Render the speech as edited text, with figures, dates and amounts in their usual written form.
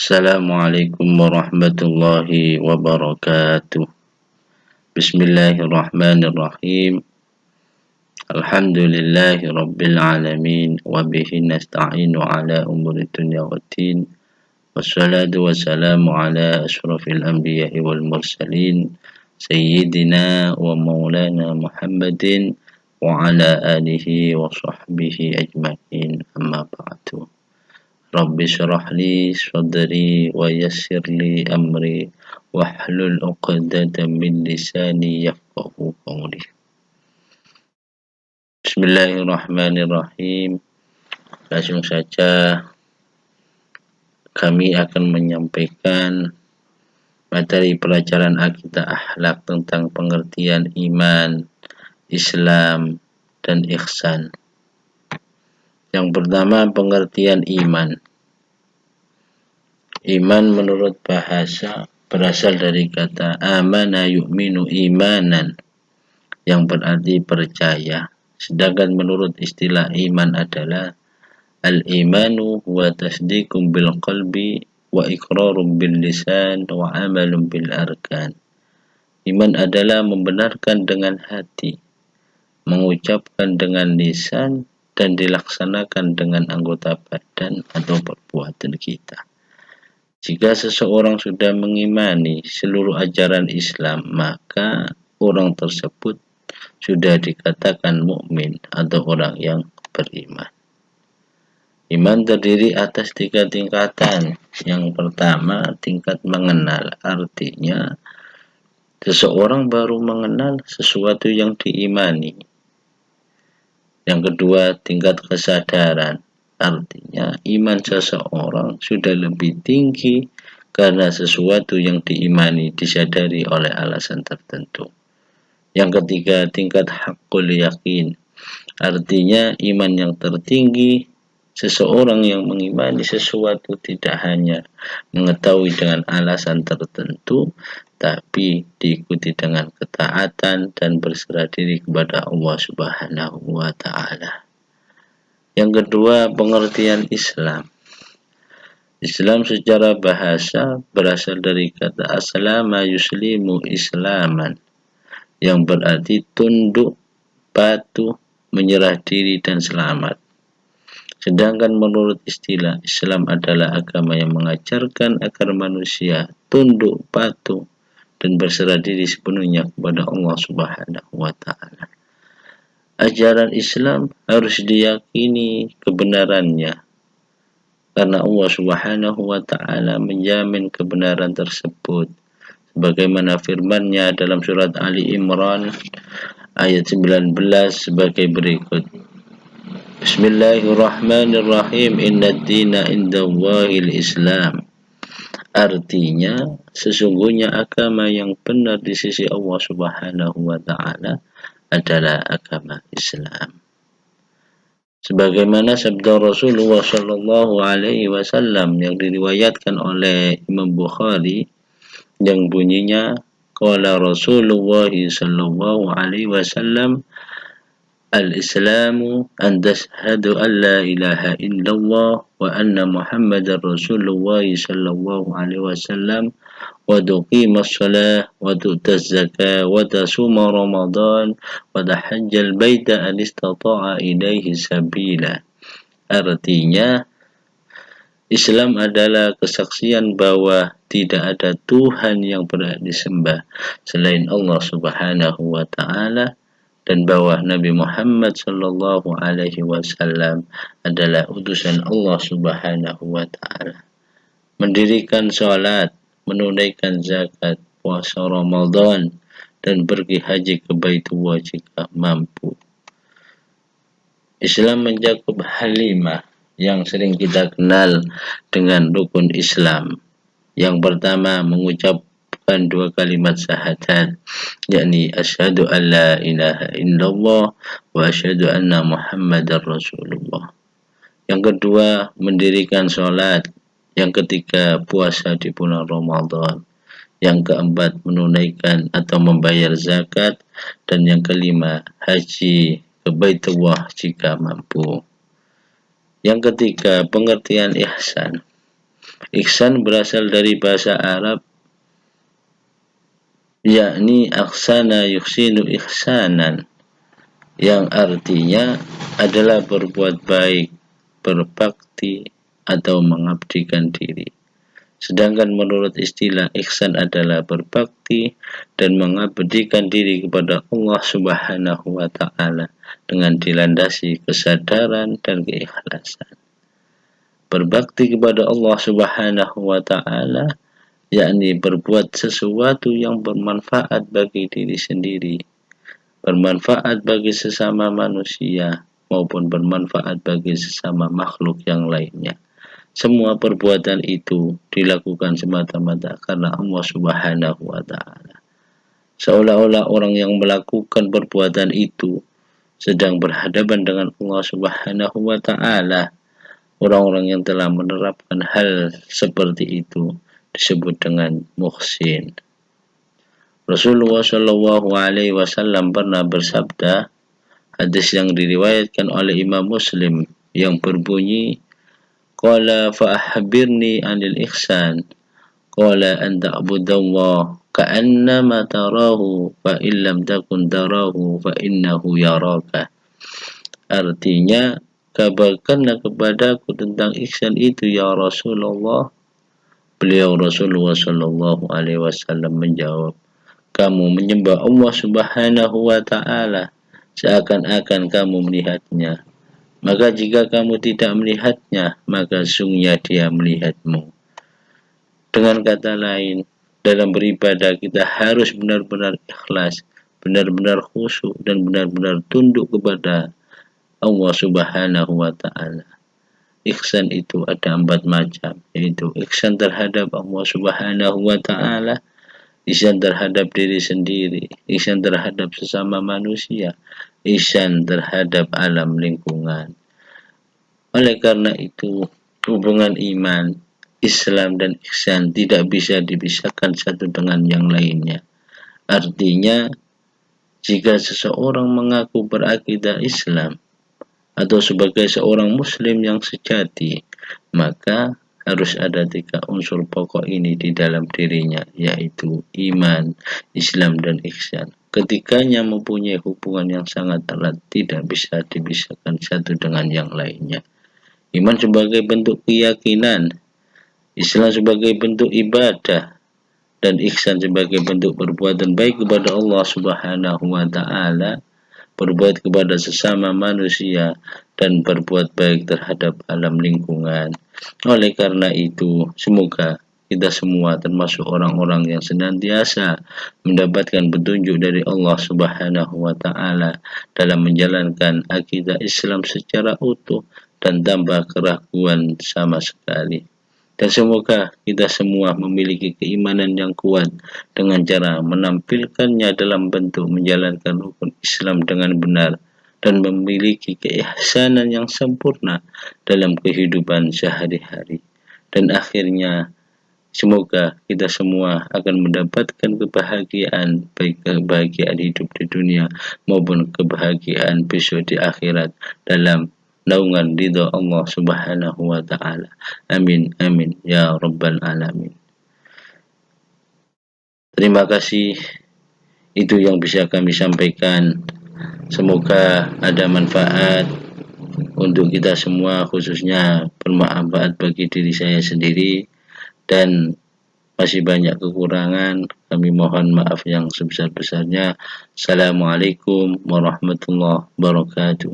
Assalamualaikum warahmatullahi wabarakatuh. Bismillahirrahmanirrahim. Alhamdulillahi rabbil alamin wa bihi nasta'inu ala umuri dunya waddin. Wassalatu wassalamu ala asyrafil anbiya'i wal mursalin sayyidina wa maulana Muhammadin wa ala alihi wa sahbihi ajma'in, amma ba'du. Rabbi syrah li sadri wa yassir li amri wahlul 'uqdatam min lisani yafqahu qawli. Bismillahirrahmanirrahim. Langsung saja kami akan menyampaikan materi pelajaran akidah akhlak tentang pengertian iman, Islam, dan ihsan. Yang pertama, pengertian iman. Iman menurut bahasa berasal dari kata amana yu'minu imanan, yang berarti percaya. Sedangkan menurut istilah iman adalah al-imanu wa tasdiqum bil qalbi wa iqrarum bil lisan wa amalum bil arkan. Iman adalah membenarkan dengan hati, mengucapkan dengan lisan, dan dilaksanakan dengan anggota badan atau perbuatan kita. Jika seseorang sudah mengimani seluruh ajaran Islam, maka orang tersebut sudah dikatakan mukmin atau orang yang beriman. Iman terdiri atas 3 tingkatan. Yang pertama, tingkat mengenal. Artinya, seseorang baru mengenal sesuatu yang diimani. Yang kedua, tingkat kesadaran. Artinya, iman seseorang sudah lebih tinggi karena sesuatu yang diimani disadari oleh alasan tertentu. Yang ketiga, tingkat haqqul yakin. Artinya, iman yang tertinggi, seseorang yang mengimani sesuatu tidak hanya mengetahui dengan alasan tertentu, tapi diikuti dengan ketaatan dan berserah diri kepada Allah Subhanahu wa ta'ala. Yang kedua, pengertian Islam. Islam secara bahasa berasal dari kata aslama yuslimu islaman, yang berarti tunduk, patuh, menyerah diri, dan selamat. Sedangkan menurut istilah, Islam adalah agama yang mengajarkan agar manusia tunduk, patuh, dan berserah diri sepenuhnya kepada Allah Subhanahu wa ta'ala. Ajaran Islam harus diyakini kebenarannya, karena Allah Subhanahu wa ta'ala menjamin kebenaran tersebut. Sebagaimana firman-Nya dalam surat Ali Imran ayat 19 sebagai berikut. Bismillahirrahmanirrahim. Innad dina indallahil Islam. Artinya, sesungguhnya agama yang benar di sisi Allah Subhanahu wa ta'ala adalah agama Islam. Sebagaimana sabda Rasulullah sallallahu alaihi wasallam yang diriwayatkan oleh Imam Bukhari, yang bunyinya qala Rasulullah sallallahu alaihi wasallam, al-islamu an tashhadu an la ilaha illallah wa anna muhammadar rasulullah sallallahu alaihi wasallam wa tuqimas shalah wa tu'taz zakah wa tasuma ramadan wa tahajjal baita an istata'a ilaihi sabila. Artinya, Islam adalah kesaksian bahwa tidak ada Tuhan yang berhak disembah selain Allah Subhanahu wa ta'ala, dan bahwa Nabi Muhammad sallallahu alaihi wasallam adalah utusan Allah Subhanahu wa ta'ala. Mendirikan salat, menunaikan zakat, puasa Ramadan, dan pergi haji ke Baitullah jika mampu. Islam mencakup hal 5 yang sering kita kenal dengan rukun Islam. Yang pertama, mengucapkan 2 kalimat syahadat, yakni asyhadu an la ilaha illallah wa asyhadu anna muhammadar rasulullah. Yang kedua, mendirikan sholat. Yang ketiga, puasa di bulan Ramadan. Yang keempat, menunaikan atau membayar zakat. Dan yang kelima, haji ke Baitullah jika mampu. Yang ketiga, pengertian ihsan. Ihsan berasal dari bahasa Arab, yakni ahsana yuhsinu ihsanan, yang artinya adalah berbuat baik, berbakti, atau mengabdikan diri. Sedangkan menurut istilah ihsan adalah berbakti dan mengabdikan diri kepada Allah Subhanahu wa taala dengan dilandasi kesadaran dan keikhlasan. Berbakti kepada Allah Subhanahu wa taala yakni berbuat sesuatu yang bermanfaat bagi diri sendiri, bermanfaat bagi sesama manusia, maupun bermanfaat bagi sesama makhluk yang lainnya. Semua perbuatan itu dilakukan semata-mata karena Allah Subhanahu wa taala. Seolah-olah orang yang melakukan perbuatan itu sedang berhadapan dengan Allah Subhanahu wa taala. Orang-orang yang telah menerapkan hal seperti itu disebut dengan muhsin. Rasulullah Shallallahu alaihi wasallam pernah bersabda, hadis yang diriwayatkan oleh Imam Muslim, yang berbunyi, qala fa akhbirni 'anil ihsan, qala an ta'budallaha ka'annama tarahu fa in lam takun tarahu fa innahu yaraka. Artinya, kabarkanlah kepadaku tentang ihsan itu ya Rasulullah. Beliau Rasulullah Shallallahu alaihi wasallam menjawab, kamu menyembah Allah Subhanahu wa taala seakan-akan kamu melihatnya. Maka jika kamu tidak melihatnya, maka sungguhnya dia melihatmu. Dengan kata lain, dalam beribadah kita harus benar-benar ikhlas, benar-benar khusyuk, dan benar-benar tunduk kepada Allah Subhanahu wa taala. Ihsan itu ada 4 macam, yaitu ihsan terhadap Allah Subhanahu wa taala, ihsan terhadap diri sendiri, ihsan terhadap sesama manusia, ihsan terhadap alam lingkungan. Oleh karena itu, hubungan iman, Islam, dan ihsan tidak bisa dipisahkan satu dengan yang lainnya. Artinya, jika seseorang mengaku berakidah Islam atau sebagai seorang muslim yang sejati, maka harus ada 3 unsur pokok ini di dalam dirinya, yaitu iman, Islam, dan ihsan. Ketiganya mempunyai hubungan yang sangat erat, tidak bisa dipisahkan satu dengan yang lainnya. Iman sebagai bentuk keyakinan, Islam sebagai bentuk ibadah, dan ihsan sebagai bentuk perbuatan baik kepada Allah Subhanahu wa taala, berbuat kepada sesama manusia, dan berbuat baik terhadap alam lingkungan. Oleh karena itu, semoga kita semua termasuk orang-orang yang senantiasa mendapatkan petunjuk dari Allah Subhanahu wa taala dalam menjalankan akidah Islam secara utuh dan tanpa keraguan sama sekali. Dan semoga kita semua memiliki keimanan yang kuat dengan cara menampilkannya dalam bentuk menjalankan rukun Islam dengan benar dan memiliki keihsanan yang sempurna dalam kehidupan sehari-hari. Dan akhirnya, semoga kita semua akan mendapatkan kebahagiaan, baik kebahagiaan hidup di dunia maupun kebahagiaan besok di akhirat dalam naungan ridha Allah Subhanahu wa taala. Amin amin ya rabbal alamin. Terima kasih, itu yang bisa kami sampaikan. Semoga ada manfaat untuk kita semua, khususnya bermanfaat bagi diri saya sendiri, dan masih banyak kekurangan. Kami mohon maaf yang sebesar-besarnya. Assalamualaikum warahmatullahi wabarakatuh.